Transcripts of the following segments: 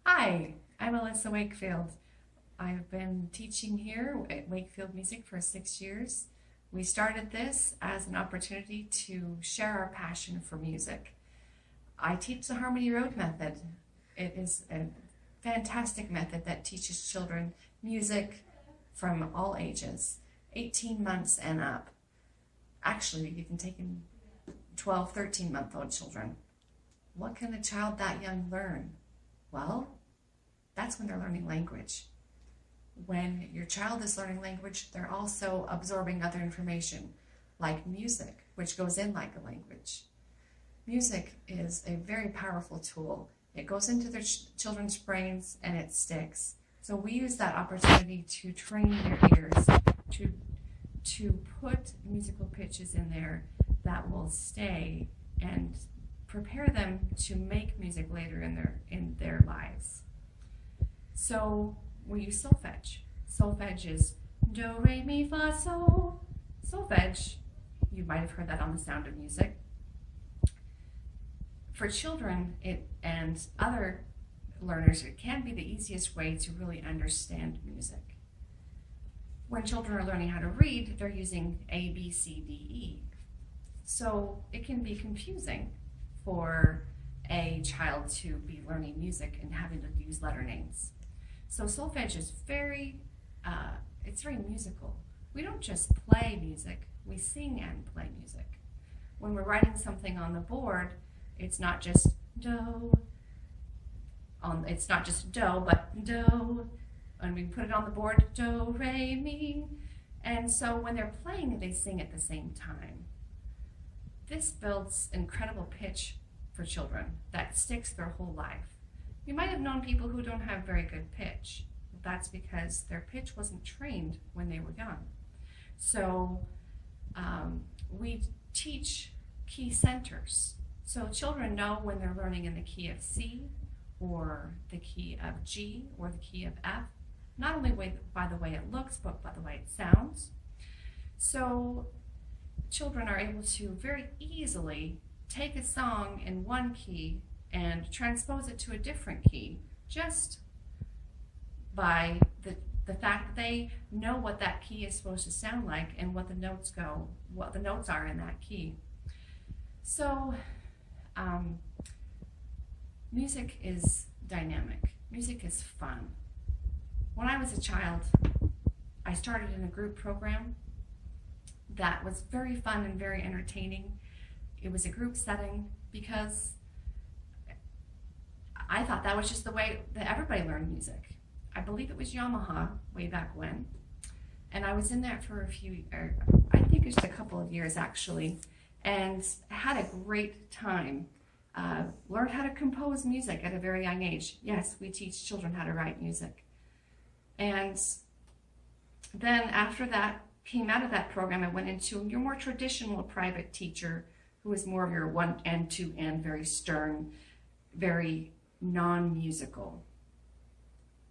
Hi, I'm Alissa Wakefield. I've been teaching here at Wakefield Music for 6 years. We started this as an opportunity to share our passion for music. I teach the Harmony Road method. It is a fantastic method that teaches children music from all ages, 18 months and up. Actually, you can take in 12, 13-month-old children. What can a child that young learn? Well, that's when they're learning language. When your child is learning language, they're also absorbing other information, like music, which goes in like a language. Music is a very powerful tool. It goes into their children's brains and it sticks. So we use that opportunity to train their ears, to put musical pitches in there that will stay and prepare them to make music later in their lives. So we use solfege. Solfege is do, re, mi, fa, sol. Solfege, you might have heard that on The Sound of Music. For children and other learners, it can be the easiest way to really understand music. When children are learning how to read, they're using A, B, C, D, E. So it can be confusing for a child to be learning music and having to use letter names. So solfege is it's very musical. We don't just play music, we sing and play music. When we're writing something on the board, it's not just do, it's not just do, but do, and we put it on the board, do, re, mi, and so when they're playing, they sing at the same time. This builds incredible pitch for children that sticks their whole life. You might have known people who don't have very good pitch. That's because their pitch wasn't trained when they were young. So we teach key centers. So children know when they're learning in the key of C or the key of G or the key of F, not only by the way it looks, but by the way it sounds. So children are able to very easily take a song in one key and transpose it to a different key just by the fact that they know what that key is supposed to sound like and what the notes are in that key. So music is dynamic. Music is fun. When I was a child, I started in a group program that was very fun and very entertaining. It was a group setting because I thought that was just the way that everybody learned music. I believe it was Yamaha way back when. And I was in that for I think it was a couple of years actually, and had a great time. Learned how to compose music at a very young age. Yes, we teach children how to write music. And then after that, came out of that program, I went into your more traditional private teacher who was more of your 1 and 2 and very stern, very non-musical.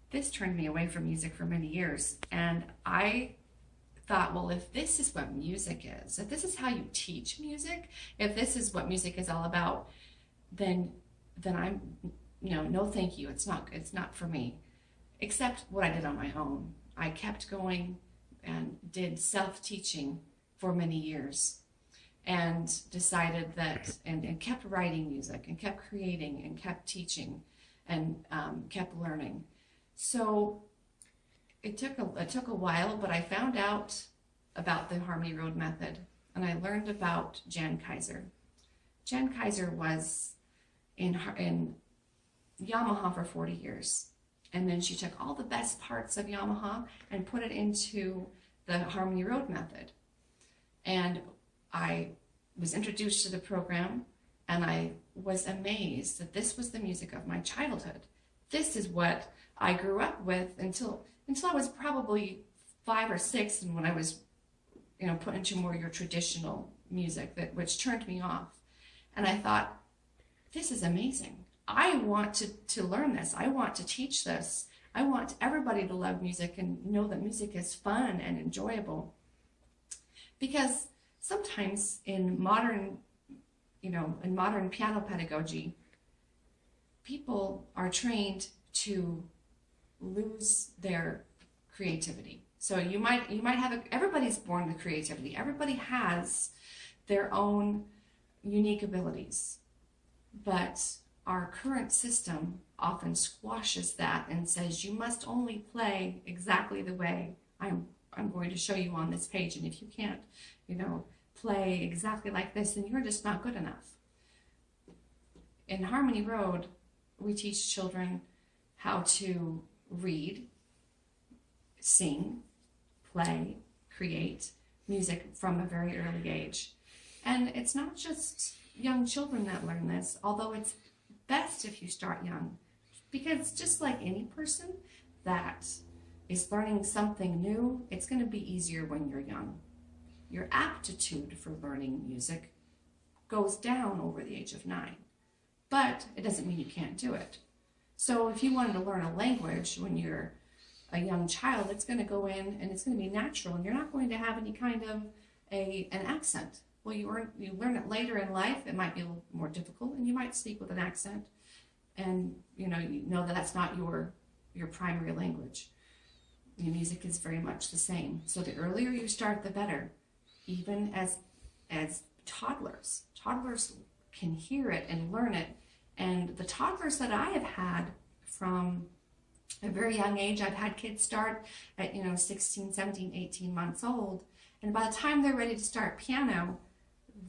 This turned me away from music for many years, and I thought, well, if this is what music is, if this is how you teach music, if this is what music is all about, then I'm, no thank you, it's not for me. Except what I did on my own. I kept going and did self-teaching for many years and decided that, and kept writing music and kept creating and kept teaching and kept learning. So it took a while, but I found out about the Harmony Road method and I learned about Jan Kaiser. Jan Kaiser was in Yamaha for 40 years. And then she took all the best parts of Yamaha and put it into the Harmony Road method. And I was introduced to the program and I was amazed that this was the music of my childhood. This is what I grew up with until I was probably 5 or 6, and when I was put into more your traditional music, which turned me off. And I thought, this is amazing. I want to learn this. I want to teach this. I want everybody to love music and know that music is fun and enjoyable. Because sometimes in modern piano pedagogy, people are trained to lose their creativity. So you might have everybody's born with creativity. Everybody has their own unique abilities, but our current system often squashes that and says you must only play exactly the way I'm going to show you on this page, and if you can't, play exactly like this, then you're just not good enough. In Harmony Road, we teach children how to read, sing, play, create music from a very early age. And it's not just young children that learn this, although it's best if you start young, because just like any person that is learning something new, it's going to be easier when you're young. Your aptitude for learning music goes down over the age of 9, but it doesn't mean you can't do it. So if you wanted to learn a language when you're a young child, it's going to go in and it's going to be natural, and you're not going to have any kind of an accent. Well, you learn it later in life, it might be a little more difficult, and you might speak with an accent, and you know that that's not your primary language. Your music is very much the same. So the earlier you start, the better. Even as toddlers can hear it and learn it. And the toddlers that I have had from a very young age, I've had kids start at 16, 17, 18 months old, and by the time they're ready to start piano,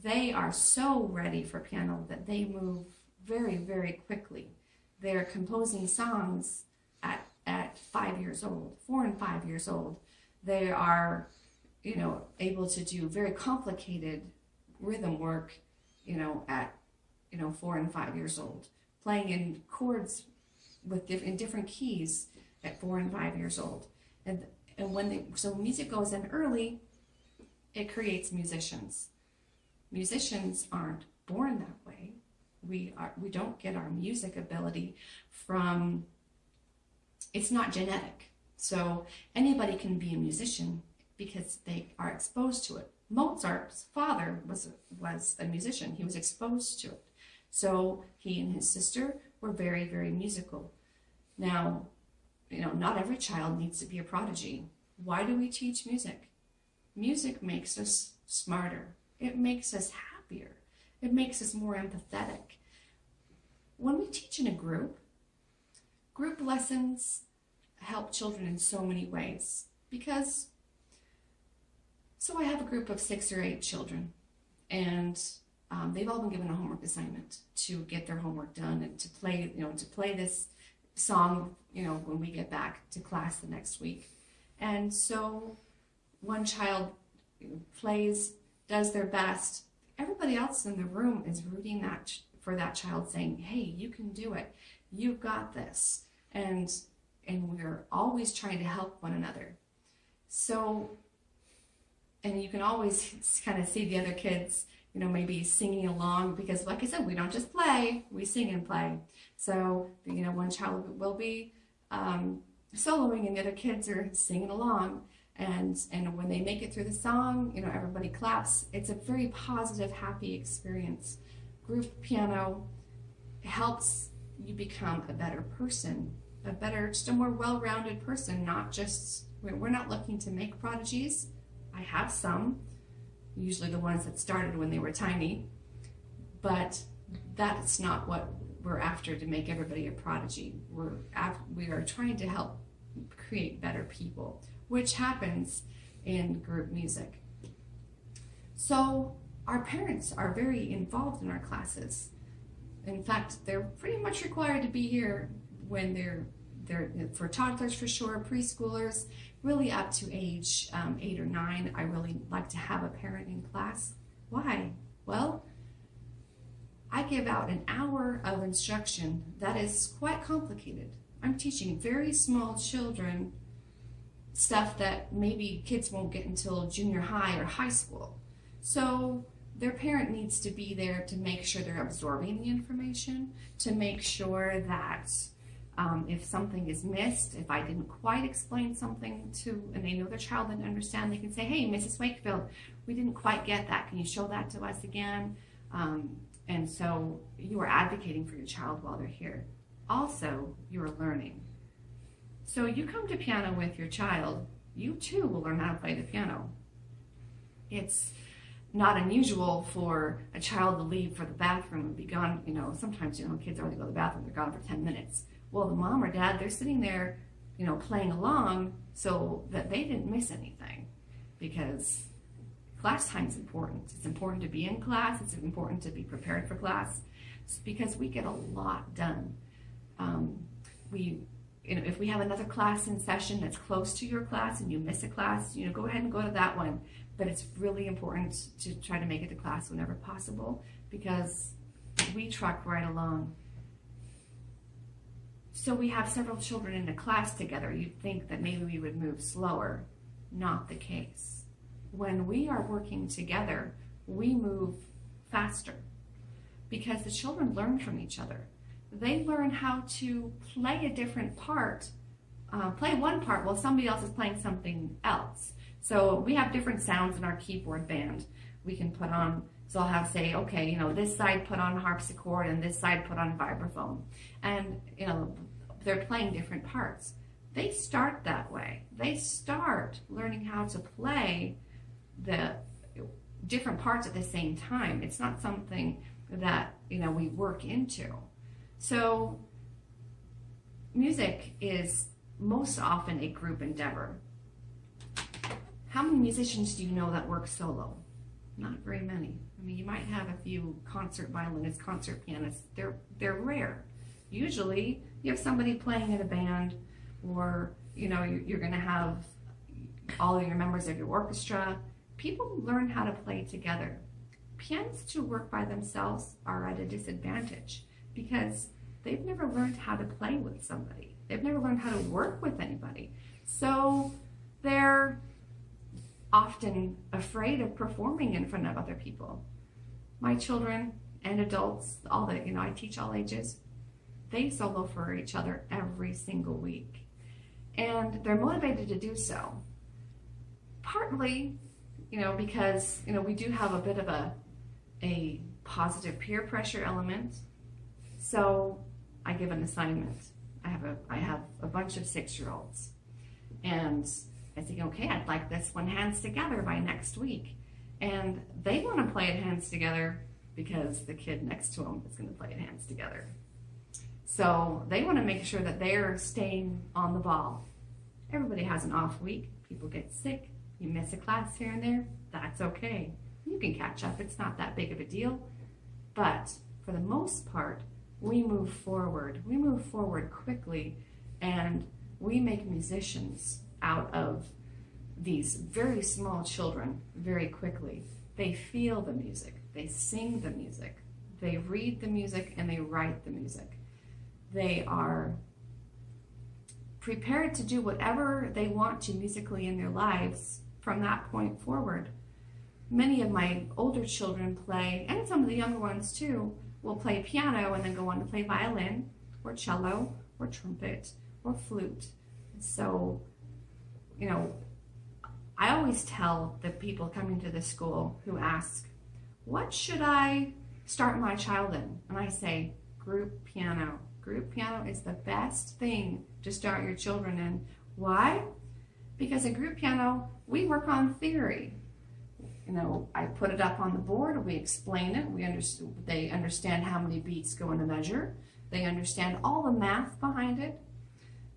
they are so ready for piano that they move very, very quickly. They're composing songs at 5 years old, 4 and 5 years old. They are able to do very complicated rhythm work, at 4 and 5 years old, playing in chords in different keys at 4 and 5 years old. And so music goes in early, it creates musicians. Musicians aren't born that way. We don't get our music ability from, it's not genetic. So anybody can be a musician because they are exposed to it. Mozart's father was a musician. He was exposed to it. So he and his sister were very, very musical. Now, not every child needs to be a prodigy. Why do we teach music? Music makes us smarter. It makes us happier. It makes us more empathetic. When we teach in a group lessons help children in so many ways, because so I have a group of 6 or 8 children, and they've all been given a homework assignment to get their homework done and to play this song, when we get back to class the next week. And so one child plays, does their best. Everybody else in the room is rooting for that child, saying, hey, you can do it. You've got this. And we're always trying to help one another. So, and you can always kind of see the other kids, maybe singing along, because like I said, we don't just play, we sing and play. So, one child will be soloing and the other kids are singing along. And when they make it through the song, everybody claps. It's a very positive, happy experience. Group piano helps you become a better person, just a more well-rounded person, not just, we're not looking to make prodigies. I have some, usually the ones that started when they were tiny, but that's not what we're after, to make everybody a prodigy. We are trying to help create better people, which happens in group music. So our parents are very involved in our classes. In fact, they're pretty much required to be here when they're for toddlers for sure, preschoolers, really up to age 8 or 9. I really like to have a parent in class. Why? Well, I give out an hour of instruction that is quite complicated. I'm teaching very small children stuff that maybe kids won't get until junior high or high school. So their parent needs to be there to make sure they're absorbing the information, to make sure that if something is missed, if I didn't quite explain something and they know their child didn't understand, they can say, hey, Mrs. Wakefield, we didn't quite get that. Can you show that to us again? And so you are advocating for your child while they're here. also you're learning. So you come to piano with your child, you too will learn how to play the piano. It's not unusual for a child to leave for the bathroom and be gone. Sometimes, kids already go to the bathroom, they're gone for 10 minutes. Well, the mom or dad, they're sitting there, playing along so that they didn't miss anything, because class time is important. It's important to be in class. It's important to be prepared for class, because we get a lot done. If we have another class in session that's close to your class and you miss a class, go ahead and go to that one. But it's really important to try to make it to class whenever possible, because we truck right along. So we have several children in a class together. You'd think that maybe we would move slower. Not the case. When we are working together, we move faster, because the children learn from each other. They learn how to play a different part, play one part while somebody else is playing something else. So we have different sounds in our keyboard band. We can put on, so I'll have say, okay, this side put on harpsichord and this side put on vibraphone. And, they're playing different parts. They start that way. They start learning how to play the different parts at the same time. It's not something that, we work into. So music is most often a group endeavor. How many musicians do you know that work solo? Not very many. You might have a few concert violinists, concert pianists. They're rare. Usually you have somebody playing in a band, or you're going to have all of your members of your orchestra. People learn how to play together. Pianists who work by themselves are at a disadvantage, because they've never learned how to play with somebody. They've never learned how to work with anybody. So they're often afraid of performing in front of other people. My children and adults, I teach all ages, they solo for each other every single week. And they're motivated to do so. Partly, because, we do have a bit of a positive peer pressure element. So I give an assignment. I have a bunch of 6-year-olds. And I think, okay, I'd like this one hands together by next week. And they want to play it hands together because the kid next to them is going to play it hands together. So they want to make sure that they're staying on the ball. Everybody has an off week. People get sick. You miss a class here and there. That's okay. You can catch up. It's not that big of a deal. But for the most part, we move forward. We move forward quickly, and we make musicians out of these very small children very quickly. They feel the music. They sing the music. They read the music, and they write the music. They are prepared to do whatever they want to musically in their lives from that point forward. Many of my older children play, and some of the younger ones too, will play piano and then go on to play violin or cello or trumpet or flute. So, I always tell the people coming to the school who ask, what should I start my child in? And I say, group piano. Group piano is the best thing to start your children in. Why? Because in group piano, we work on theory. I put it up on the board, we explain it, they understand how many beats go in a measure, they understand all the math behind it,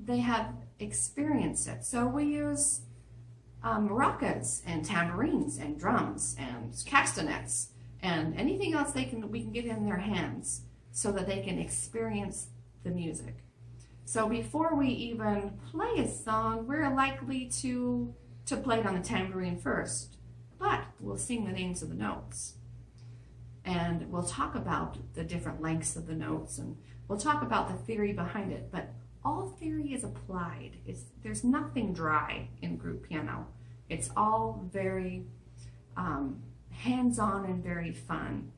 they have experienced it. So we use maracas and tambourines and drums and castanets and anything else we can get in their hands so that they can experience the music. So before we even play a song, we're likely to play it on the tambourine first, but we'll sing the names of the notes. And we'll talk about the different lengths of the notes, and we'll talk about the theory behind it, but all theory is applied. There's nothing dry in group piano. It's all very hands-on and very fun,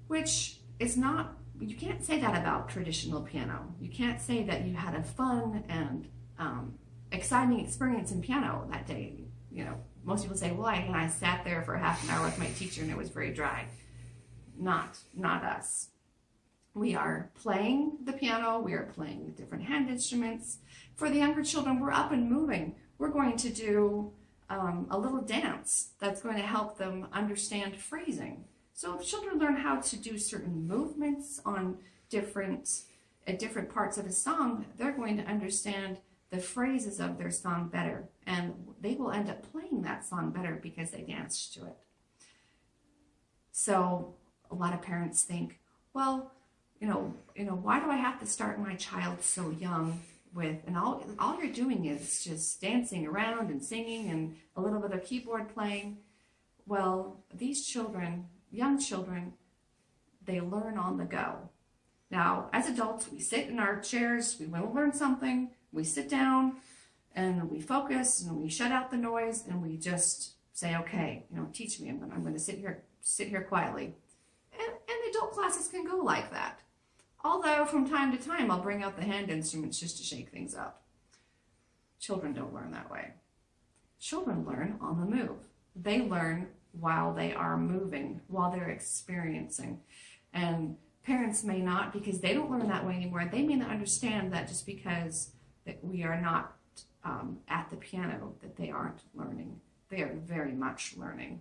which is not, you can't say that about traditional piano. You can't say that you had a fun and exciting experience in piano that day. Most people say, well, I sat there for half an hour with my teacher and it was very dry. Not us. We are playing the piano, we are playing different hand instruments. For the younger children, we're up and moving. We're going to do a little dance that's going to help them understand phrasing. So if children learn how to do certain movements on different parts of a song, they're going to understand the phrases of their song better, and they will end up playing that song better because they danced to it. So a lot of parents think, well, why do I have to start my child so young with, and all you're doing is just dancing around and singing and a little bit of keyboard playing. Well, these children, young children, they learn on the go. Now, as adults, we sit in our chairs, we want to learn something, we sit down and we focus and we shut out the noise and we just say, okay, teach me, I'm going to sit here quietly. And adult classes can go like that. Although from time to time, I'll bring out the hand instruments just to shake things up. Children don't learn that way. Children learn on the move. They learn while they are moving, while they're experiencing. And parents may not, because they don't learn that way anymore. They may not understand that just because that we are not at the piano, that they aren't learning. They are very much learning.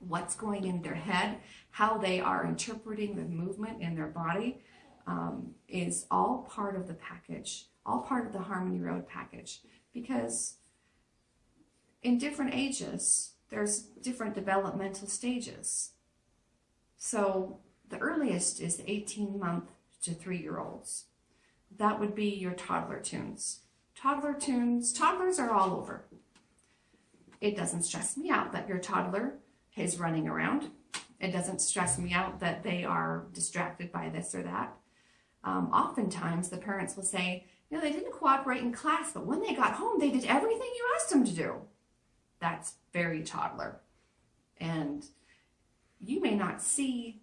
What's going in their head, how they are interpreting the movement in their body, is all part of the package, all part of the Harmony Road package. Because in different ages, there's different developmental stages. So the earliest is 18-month to 3-year-olds. That would be your toddler tunes. Toddlers are all over. It doesn't stress me out that your toddler is running around. It doesn't stress me out that they are distracted by this or that. Oftentimes the parents will say, they didn't cooperate in class, but when they got home, they did everything you asked them to do. That's very toddler. And you may not see,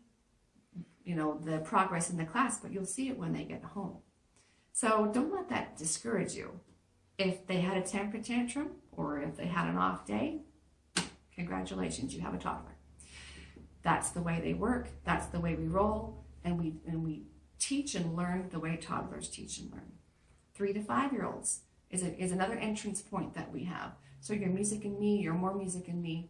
the progress in the class, but you'll see it when they get home. So don't let that discourage you. If they had a temper tantrum or if they had an off day, congratulations, you have a toddler. That's the way they work. That's the way we roll. And we teach and learn the way toddlers teach and learn. 3 to 5-year-olds is another entrance point that we have. So your Music and Me, your More Music and Me.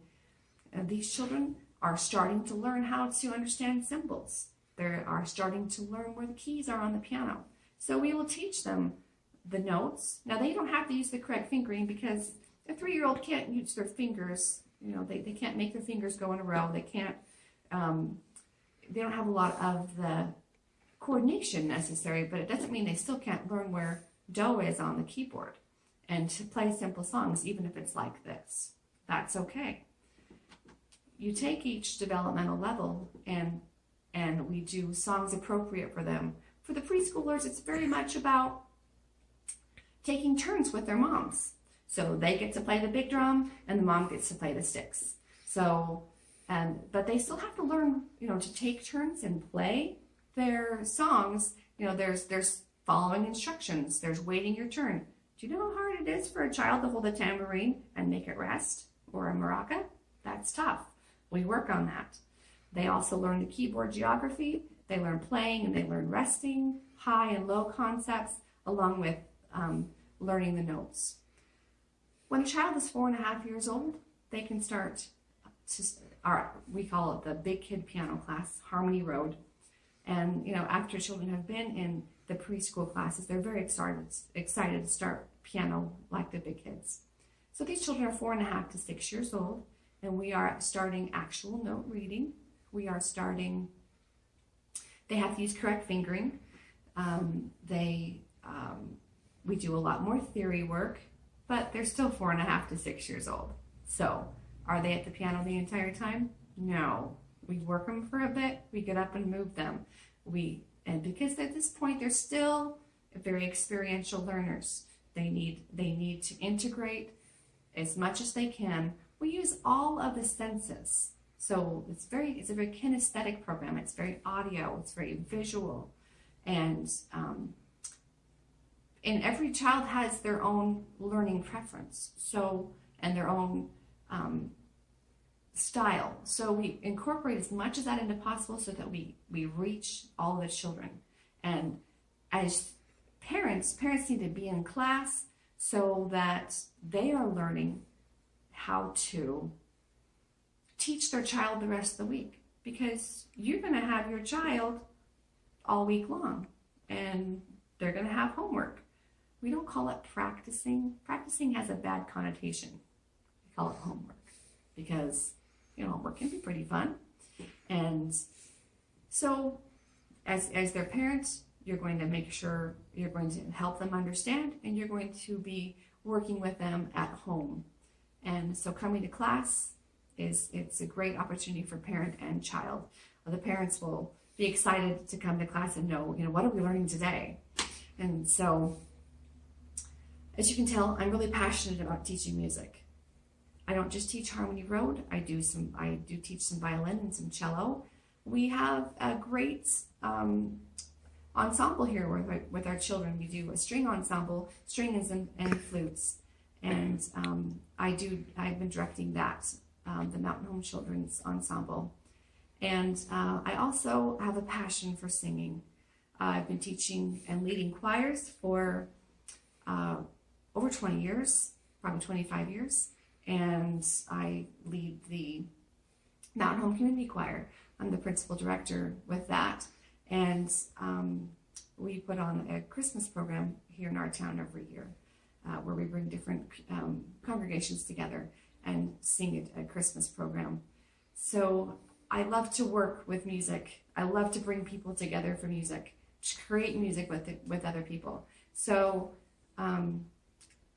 These children are starting to learn how to understand symbols. They are starting to learn where the keys are on the piano. So we will teach them the notes. Now they don't have to use the correct fingering because a 3-year-old can't use their fingers. They can't make their fingers go in a row. They can't, they don't have a lot of the coordination necessary, but it doesn't mean they still can't learn where do is on the keyboard and to play simple songs, even if it's like this. That's okay. You take each developmental level and we do songs appropriate for them. For the preschoolers, it's very much about taking turns with their moms. So they get to play the big drum and the mom gets to play the sticks. So, but they still have to learn, to take turns and play their songs. There's following instructions. There's waiting your turn. Do you know how hard it is for a child to hold a tambourine and make it rest? Or a maraca? That's tough. We work on that. They also learn the keyboard geography. They learn playing and they learn resting, high and low concepts, along with learning the notes. When a child is 4.5 years old, they can start we call it the Big Kid Piano class, Harmony Road. And after children have been in the preschool classes, they're very excited to start piano like the big kids. So these children are 4.5 to 6 years old, and we are starting actual note reading. We have to use correct fingering. We do a lot more theory work, but they're still 4.5 to 6 years old. So are they at the piano the entire time? No. We work them for a bit, we get up and move them. And because at this point they're still very experiential learners, they need to integrate as much as they can. We use all of the senses. So it's a very kinesthetic program. It's very audio, it's very visual. And every child has their own learning preference. So, and their own style. So we incorporate as much of that into possible so that we reach all the children. And as parents need to be in class so that they are learning how to teach their child the rest of the week, because you're going to have your child all week long and they're going to have homework. We don't call it practicing. Practicing has a bad connotation. We call it homework because, homework can be pretty fun. And so as their parents, you're going to make sure you're going to help them understand, and you're going to be working with them at home. And so coming to class it's a great opportunity for parent and child. The parents will be excited to come to class and know, what are we learning today? And so, as you can tell, I'm really passionate about teaching music. I don't just teach Harmony Road. I do teach some violin and some cello. We have a great ensemble here with our children. We do a string ensemble, strings and flutes, and I've been directing that, the Mountain Home Children's Ensemble. And I also have a passion for singing. I've been teaching and leading choirs for over 20 years, probably 25 years, and I lead the Mountain Home Community Choir. I'm the principal director with that, and we put on a Christmas program here in our town every year where we bring different congregations together and sing a Christmas program. So I love to work with music. I love to bring people together for music, to create music with other people. So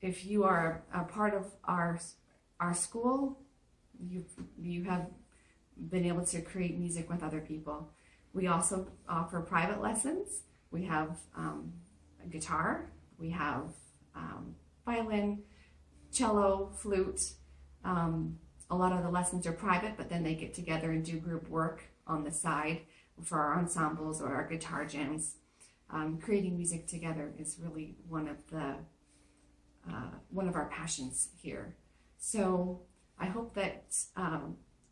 if you are a part of our school, you have been able to create music with other people. We also offer private lessons. We have a guitar, we have violin, cello, flute. A lot of the lessons are private, but then they get together and do group work on the side for our ensembles or our guitar jams. Creating music together is really one of our passions here. So I hope that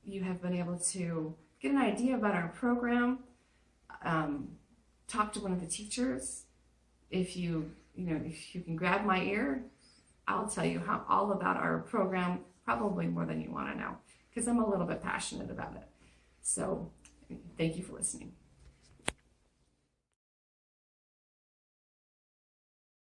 you have been able to get an idea about our program. Talk to one of the teachers. If you can grab my ear, I'll tell you all about our program, probably more than you want to know, because I'm a little bit passionate about it. So thank you for listening.